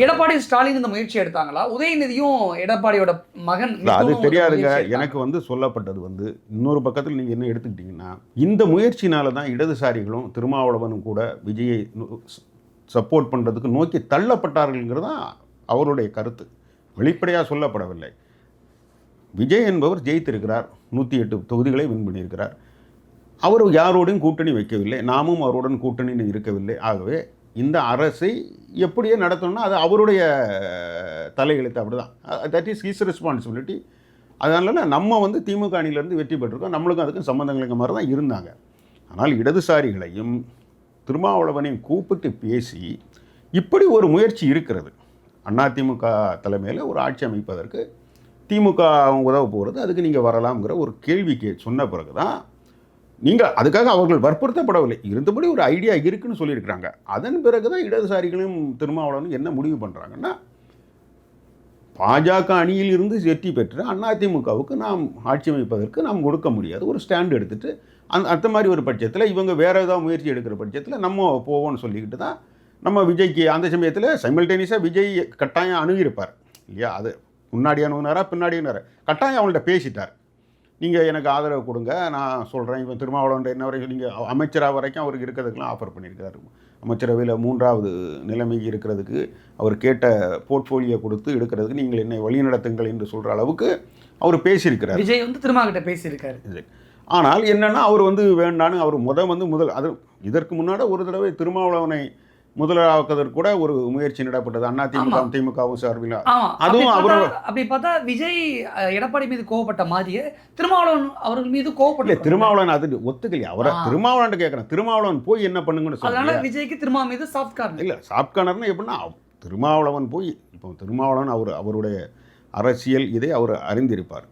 எடப்பாடி ஸ்டாலின் இந்த முயற்சி எடுத்தாங்களா? உதயநிதியும் எடப்பாடியோட மகன் அது தெரியாதுங்க. எனக்கு சொல்லப்பட்டது இன்னொரு பக்கத்தில் நீங்கள் என்ன எடுத்துக்கிட்டிங்கன்னா, இந்த முயற்சினால தான் இடதுசாரிகளும் திருமாவளவனும் கூட விஜயை சப்போர்ட் பண்ணுறதுக்கு நோக்கி தள்ளப்பட்டார்கள்ங்கிறது தான் அவருடைய கருத்து. வெளிப்படையாக சொல்லப்படவில்லை. விஜய் என்பவர் ஜெயித்திருக்கிறார், 108 தொகுதிகளை வின் பண்ணியிருக்கிறார். அவர் யாரோடையும் கூட்டணி வைக்கவில்லை, நாமும் அவருடன் கூட்டணியில் இருக்கவில்லை. ஆகவே இந்த அரசை எப்படியே நடத்தணும்னா அது அவருடைய தலையெழுத்து. அப்படி தான், தட் இஸ் ஹிஸ் ரெஸ்பான்சிபிலிட்டி. அதனால நம்ம திமுக அணியிலேருந்து வெற்றி பெற்றிருக்கோம், நம்மளுக்கும் அதுக்கும் சம்மந்தங்கள் மாதிரி தான் இருந்தாங்க. ஆனால் இடதுசாரிகளையும் திருமாவளவனையும் கூப்பிட்டு பேசி இப்படி ஒரு முயற்சி இருக்கிறது, அதிமுக தலைமையில் ஒரு ஆட்சி அமைப்பதற்கு திமுக உதவ போகிறது, அதுக்கு நீங்கள் வரலாம்ங்கிற ஒரு கேள்விக்கு சொன்ன பிறகு தான் நீங்கள் அதுக்காக அவர்கள் வற்புறுத்தப்படவில்லை, இருந்தபடி ஒரு ஐடியா இருக்குன்னு சொல்லியிருக்கிறாங்க. அதன் பிறகு தான் இடதுசாரிகளும் திருமாவளவனும் என்ன முடிவு பண்ணுறாங்கன்னா, பாஜக அணியில் இருந்து வெற்றி பெற்று அதிமுகவுக்கு நாம் ஆட்சி அமைப்பதற்கு நாம் கொடுக்க முடியாது ஒரு ஸ்டாண்ட் எடுத்துகிட்டு அந்த மாதிரி ஒரு பட்சத்தில் இவங்க வேறு ஏதாவது முயற்சி எடுக்கிற பட்சத்தில் நம்ம போவோம்னு சொல்லிக்கிட்டு தான் நம்ம விஜய்க்கு அந்த சமயத்தில் சைமல்டேனியஸாக விஜய் கட்டாயம் அணுகியிருப்பார் இல்லையா? அது முன்னாடி அணுகுனாரா பின்னாடி கட்டாயம் அவங்கள்ட்ட பேசிட்டார், நீங்கள் எனக்கு ஆதரவு கொடுங்க, நான் சொல்கிறேன். இப்போ திருமாவளவன் என்ன வரைக்கும் நீங்கள் அமைச்சராக வரைக்கும் அவருக்கு இருக்கிறதுக்கெலாம் ஆஃபர் பண்ணியிருக்காரு. அமைச்சரவையில் 3வது நிலைமை இருக்கிறதுக்கு அவர் கேட்ட போர்ட்ஃபோலியோ கொடுத்து எடுக்கிறதுக்கு நீங்கள் என்னை வழிநடத்துங்கள் என்று சொல்கிற அளவுக்கு அவர் பேசியிருக்கிறார். விஜய் திருமாவகிட்ட பேசியிருக்காரு. ஆனால் என்னென்னா அவர் வேண்டான்னு அவர் முதல் அது இதற்கு முன்னாடி ஒரு தடவை திருமாவளவனை முதலாக்குவதற்கு கூட ஒரு முயற்சி நடப்பட்டது அதிமுக திமுகவும் சார்பில். அதுவும் அவர் அப்படி பார்த்தா விஜய் எடப்பாடி மீது கோவப்பட்ட மாதிரியே திருமாவளவன் அவர்கள் மீது கோவப்பட்ட. திருமாவளவன் அது ஒத்துக்கலையா? அவரை திருமாவளவன் கேட்குறேன், திருமாவளவன் போய் என்ன பண்ணுங்கன்னு சொல்லுங்க. விஜய்க்கு திருமாவளவன் மீது சாஃப்ட் கார்னர் இல்லை, சாஃப்ட் கார்னர்னா எப்படின்னா திருமாவளவன் போய் இப்போ திருமாவளவன் அவருடைய அரசியல் இதை அவர் அறிந்திருப்பார்.